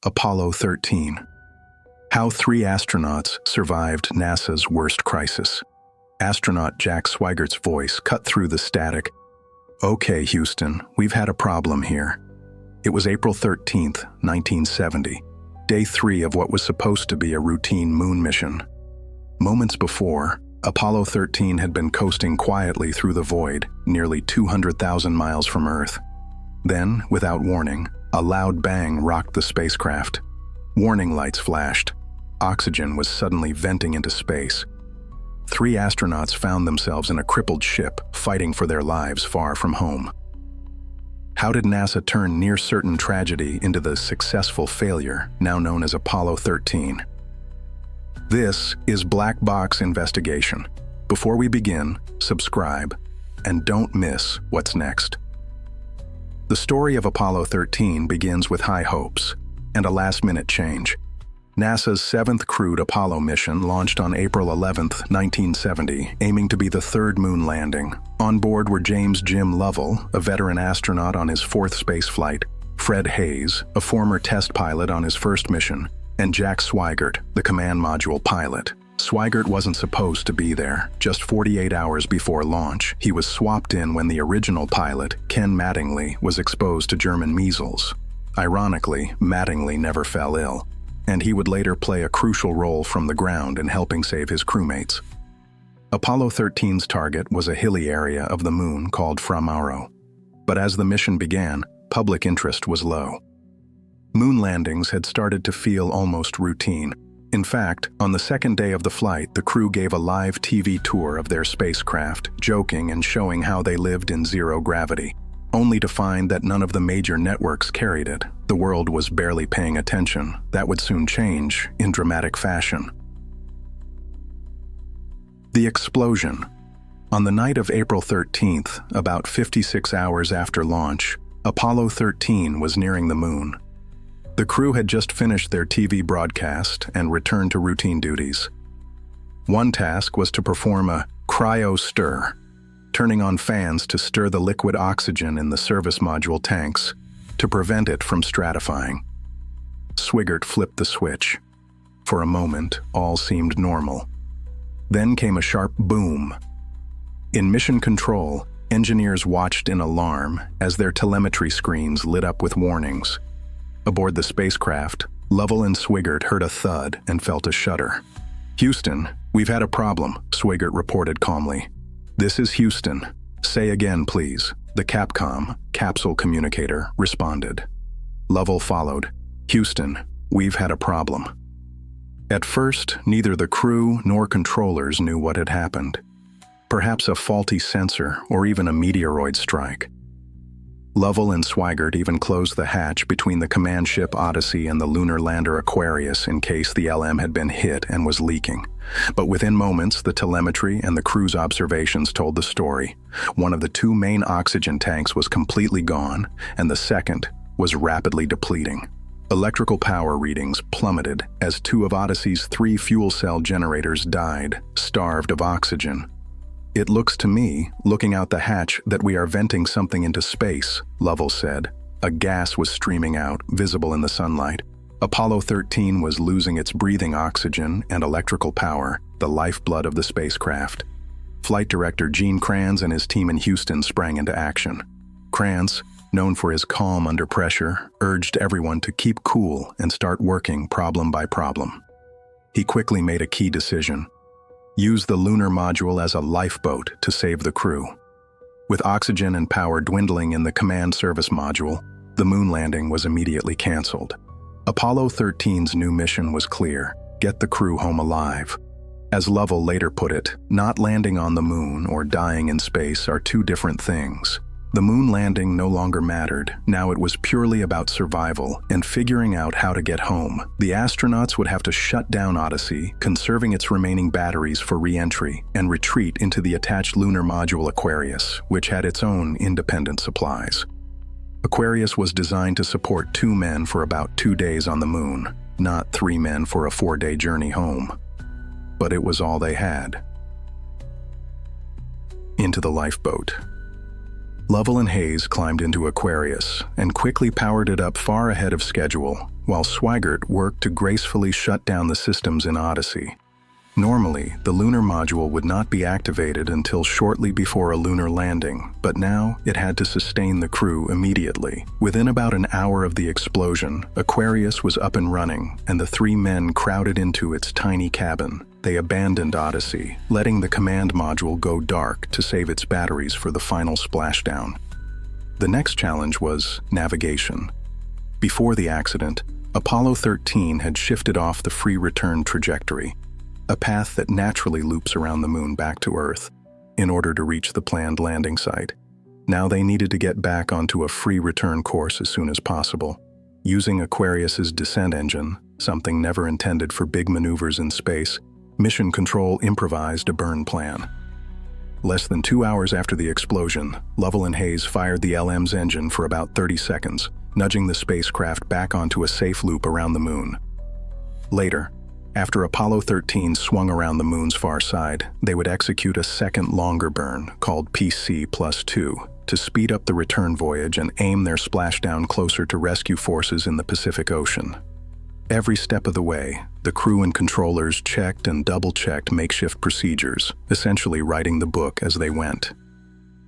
Apollo 13. How 3 astronauts survived NASA's worst crisis. Astronaut Jack Swigert's voice cut through the static. "Okay, Houston, we've had a problem here." It was April 13th, 1970, day 3 of what was supposed to be a routine moon mission. Moments before, Apollo 13 had been coasting quietly through the void, nearly 200,000 miles from Earth. Then, without warning, a loud bang rocked the spacecraft. Warning lights flashed. Oxygen was suddenly venting into space. 3 astronauts found themselves in a crippled ship, fighting for their lives far from home. How did NASA turn near-certain tragedy into the successful failure, now known as Apollo 13? This is Black Box Investigation. Before we begin, subscribe, and don't miss what's next. The story of Apollo 13 begins with high hopes and a last-minute change. NASA's 7th crewed Apollo mission launched on April 11, 1970, aiming to be the 3rd moon landing. On board were Jim Lovell, a veteran astronaut on his 4th space flight, Fred Haise, a former test pilot on his first mission, and Jack Swigert, the command module pilot. Swigert wasn't supposed to be there. Just 48 hours before launch, he was swapped in when the original pilot, Ken Mattingly, was exposed to German measles. Ironically, Mattingly never fell ill, and he would later play a crucial role from the ground in helping save his crewmates. Apollo 13's target was a hilly area of the moon called Framaro. But as the mission began, public interest was low. Moon landings had started to feel almost routine. In fact, on the 2nd day of the flight, the crew gave a live TV tour of their spacecraft, joking and showing how they lived in zero gravity, only to find that none of the major networks carried it. The world was barely paying attention. That would soon change in dramatic fashion. The explosion. On the night of April 13th, about 56 hours after launch, Apollo 13 was nearing the moon. The crew had just finished their TV broadcast and returned to routine duties. One task was to perform a cryo-stir, turning on fans to stir the liquid oxygen in the service module tanks to prevent it from stratifying. Swigert flipped the switch. For a moment, all seemed normal. Then came a sharp boom. In mission control, engineers watched in alarm as their telemetry screens lit up with warnings. Aboard the spacecraft, Lovell and Swigert heard a thud and felt a shudder. "Houston, we've had a problem," Swigert reported calmly. "This is Houston. Say again, please," the Capcom, capsule communicator, responded. Lovell followed. "Houston, we've had a problem." At first, neither the crew nor controllers knew what had happened. Perhaps a faulty sensor or even a meteoroid strike. Lovell and Swigert even closed the hatch between the command ship Odyssey and the lunar lander Aquarius in case the LM had been hit and was leaking. But within moments, the telemetry and the crew's observations told the story. One of the 2 main oxygen tanks was completely gone, and the second was rapidly depleting. Electrical power readings plummeted as 2 of Odyssey's 3 fuel cell generators died, starved of oxygen. "It looks to me, looking out the hatch, that we are venting something into space," Lovell said. A gas was streaming out, visible in the sunlight. Apollo 13 was losing its breathing oxygen and electrical power, the lifeblood of the spacecraft. Flight Director Gene Kranz and his team in Houston sprang into action. Kranz, known for his calm under pressure, urged everyone to keep cool and start working problem by problem. He quickly made a key decision. Use the Lunar Module as a lifeboat to save the crew. With oxygen and power dwindling in the command service module, the moon landing was immediately canceled. Apollo 13's new mission was clear: get the crew home alive. As Lovell later put it, not landing on the moon or dying in space are 2 different things. The moon landing no longer mattered. Now it was purely about survival and figuring out how to get home. The astronauts would have to shut down Odyssey, conserving its remaining batteries for re-entry, and retreat into the attached lunar module Aquarius, which had its own independent supplies. Aquarius was designed to support 2 men for about 2 days on the moon, not 3 men for a 4-day journey home. But it was all they had. Into the lifeboat. Lovell and Haise climbed into Aquarius and quickly powered it up far ahead of schedule, while Swigert worked to gracefully shut down the systems in Odyssey. Normally, the Lunar Module would not be activated until shortly before a lunar landing, but now it had to sustain the crew immediately. Within about an hour of the explosion, Aquarius was up and running, and the three men crowded into its tiny cabin. They abandoned Odyssey, letting the command module go dark to save its batteries for the final splashdown. The next challenge was navigation. Before the accident, Apollo 13 had shifted off the free return trajectory, a path that naturally loops around the moon back to Earth, in order to reach the planned landing site. Now they needed to get back onto a free return course as soon as possible. Using Aquarius's descent engine, something never intended for big maneuvers in space, Mission Control improvised a burn plan. Less than 2 hours after the explosion, Lovell and Haise fired the LM's engine for about 30 seconds, nudging the spacecraft back onto a safe loop around the moon. Later, after Apollo 13 swung around the moon's far side, they would execute a second longer burn, called PC+2, to speed up the return voyage and aim their splashdown closer to rescue forces in the Pacific Ocean. Every step of the way, the crew and controllers checked and double-checked makeshift procedures, essentially writing the book as they went.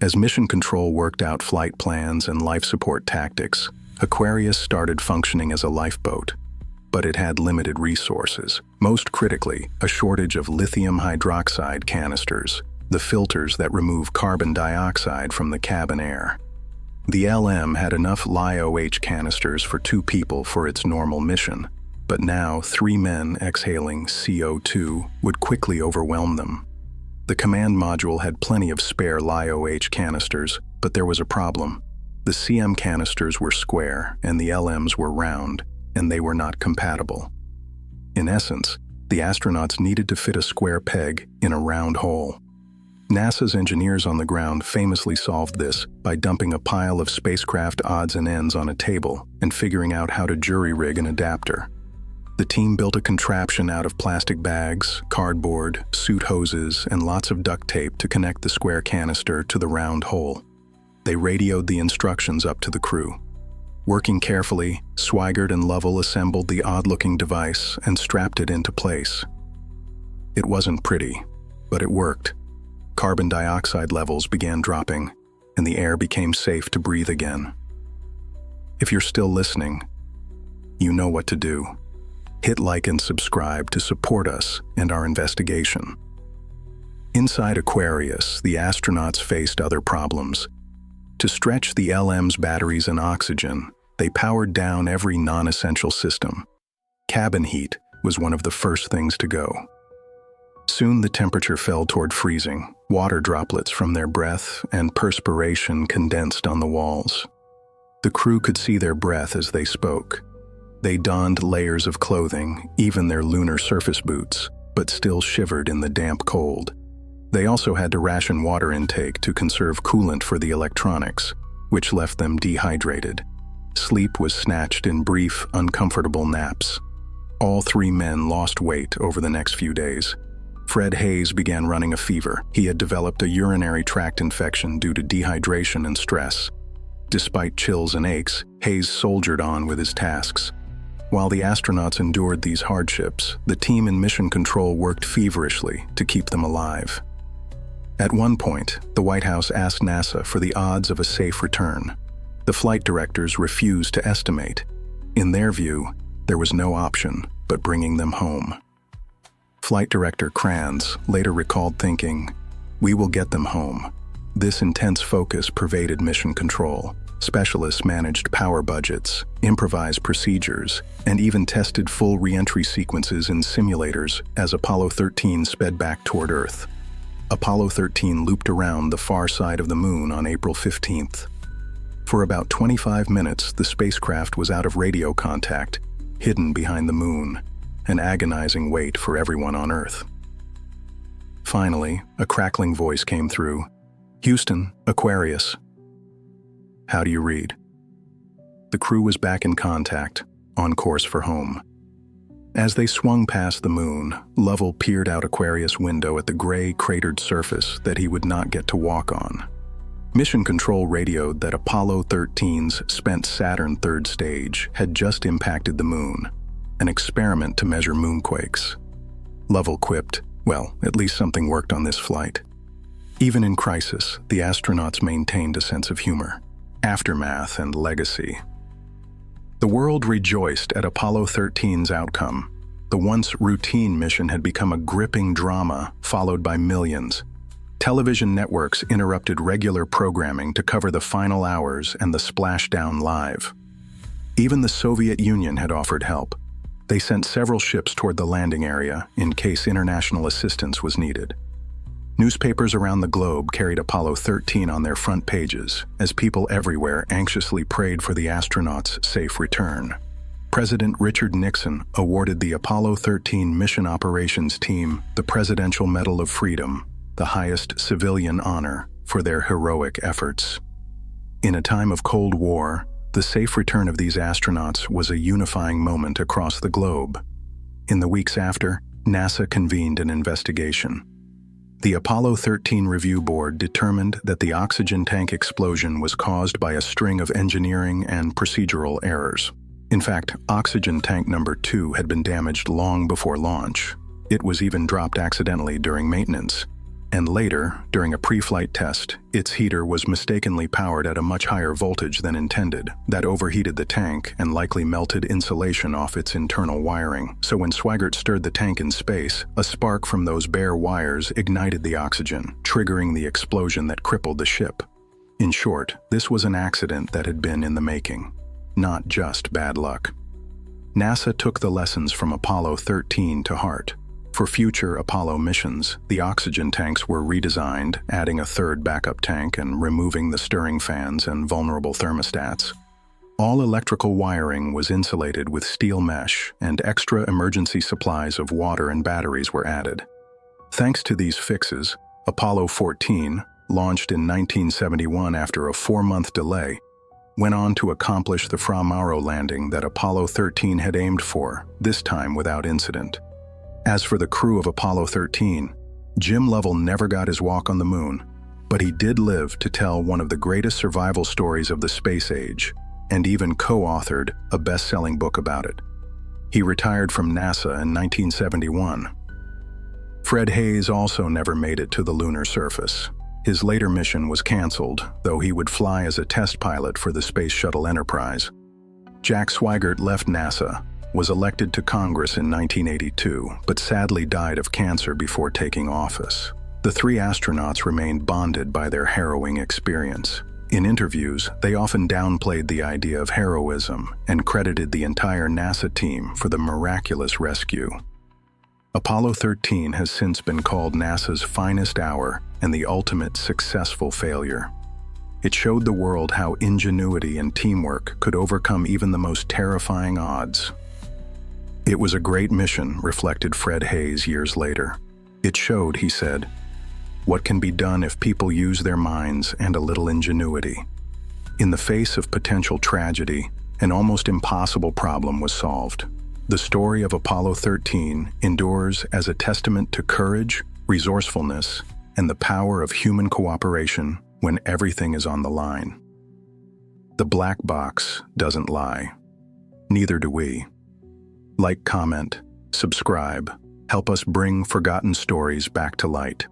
As Mission Control worked out flight plans and life support tactics, Aquarius started functioning as a lifeboat. But it had limited resources. Most critically, a shortage of lithium hydroxide canisters, the filters that remove carbon dioxide from the cabin air. The LM had enough LiOH canisters for 2 people for its normal mission, but now 3 men exhaling CO2 would quickly overwhelm them. The command module had plenty of spare LiOH canisters, but there was a problem. The CM canisters were square and the LMs were round, and they were not compatible. In essence, the astronauts needed to fit a square peg in a round hole. NASA's engineers on the ground famously solved this by dumping a pile of spacecraft odds and ends on a table and figuring out how to jury-rig an adapter. The team built a contraption out of plastic bags, cardboard, suit hoses, and lots of duct tape to connect the square canister to the round hole. They radioed the instructions up to the crew. Working carefully, Swigert and Lovell assembled the odd-looking device and strapped it into place. It wasn't pretty, but it worked. Carbon dioxide levels began dropping, and the air became safe to breathe again. If you're still listening, you know what to do. Hit like and subscribe to support us and our investigation. Inside Aquarius, the astronauts faced other problems. To stretch the LM's batteries and oxygen, they powered down every non-essential system. Cabin heat was one of the first things to go. Soon the temperature fell toward freezing. Water droplets from their breath and perspiration condensed on the walls. The crew could see their breath as they spoke. They donned layers of clothing, even their lunar surface boots, but still shivered in the damp cold. They also had to ration water intake to conserve coolant for the electronics, which left them dehydrated. Sleep was snatched in brief, uncomfortable naps. All 3 men lost weight over the next few days. Fred Haise began running a fever. He had developed a urinary tract infection due to dehydration and stress. Despite chills and aches, Haise soldiered on with his tasks. While the astronauts endured these hardships, the team in Mission Control worked feverishly to keep them alive. At one point, the White House asked NASA for the odds of a safe return. The flight directors refused to estimate. In their view, there was no option but bringing them home. Flight Director Kranz later recalled thinking, "We will get them home." This intense focus pervaded Mission Control. Specialists managed power budgets, improvised procedures, and even tested full re-entry sequences in simulators as Apollo 13 sped back toward Earth. Apollo 13 looped around the far side of the moon on April 15th. For about 25 minutes, the spacecraft was out of radio contact, hidden behind the moon, an agonizing wait for everyone on Earth. Finally, a crackling voice came through. "Houston, Aquarius. How do you read?" The crew was back in contact, on course for home. As they swung past the moon, Lovell peered out Aquarius' window at the gray, cratered surface that he would not get to walk on. Mission Control radioed that Apollo 13's spent Saturn third stage had just impacted the moon, an experiment to measure moonquakes. Lovell quipped, "Well, at least something worked on this flight." Even in crisis, the astronauts maintained a sense of humor, aftermath, and legacy. The world rejoiced at Apollo 13's outcome. The once routine mission had become a gripping drama followed by millions. Television networks interrupted regular programming to cover the final hours and the splashdown live. Even the Soviet Union had offered help. They sent several ships toward the landing area in case international assistance was needed. Newspapers around the globe carried Apollo 13 on their front pages as people everywhere anxiously prayed for the astronauts' safe return. President Richard Nixon awarded the Apollo 13 mission operations team the Presidential Medal of Freedom, the highest civilian honor, for their heroic efforts. In a time of Cold War, the safe return of these astronauts was a unifying moment across the globe. In the weeks after, NASA convened an investigation. The Apollo 13 Review Board determined that the oxygen tank explosion was caused by a string of engineering and procedural errors. In fact, oxygen tank number 2 had been damaged long before launch. It was even dropped accidentally during maintenance. And later, during a pre-flight test, its heater was mistakenly powered at a much higher voltage than intended. That overheated the tank and likely melted insulation off its internal wiring. So when Swigert stirred the tank in space, a spark from those bare wires ignited the oxygen, triggering the explosion that crippled the ship. In short, this was an accident that had been in the making, not just bad luck. NASA took the lessons from Apollo 13 to heart. For future Apollo missions, the oxygen tanks were redesigned, adding a third backup tank and removing the stirring fans and vulnerable thermostats. All electrical wiring was insulated with steel mesh, and extra emergency supplies of water and batteries were added. Thanks to these fixes, Apollo 14, launched in 1971 after a 4-month delay, went on to accomplish the Fra Mauro landing that Apollo 13 had aimed for, this time without incident. As for the crew of Apollo 13, Jim Lovell never got his walk on the moon, but he did live to tell one of the greatest survival stories of the space age, and even co-authored a best-selling book about it. He retired from NASA in 1971. Fred Haise also never made it to the lunar surface. His later mission was canceled, though he would fly as a test pilot for the Space Shuttle Enterprise. Jack Swigert left NASA, was elected to Congress in 1982, but sadly died of cancer before taking office. The 3 astronauts remained bonded by their harrowing experience. In interviews, they often downplayed the idea of heroism and credited the entire NASA team for the miraculous rescue. Apollo 13 has since been called NASA's finest hour and the ultimate successful failure. It showed the world how ingenuity and teamwork could overcome even the most terrifying odds. "It was a great mission," reflected Fred Haise years later. "It showed," he said, "what can be done if people use their minds and a little ingenuity." In the face of potential tragedy, an almost impossible problem was solved. The story of Apollo 13 endures as a testament to courage, resourcefulness, and the power of human cooperation when everything is on the line. The black box doesn't lie. Neither do we. Like, comment, subscribe, help us bring forgotten stories back to light.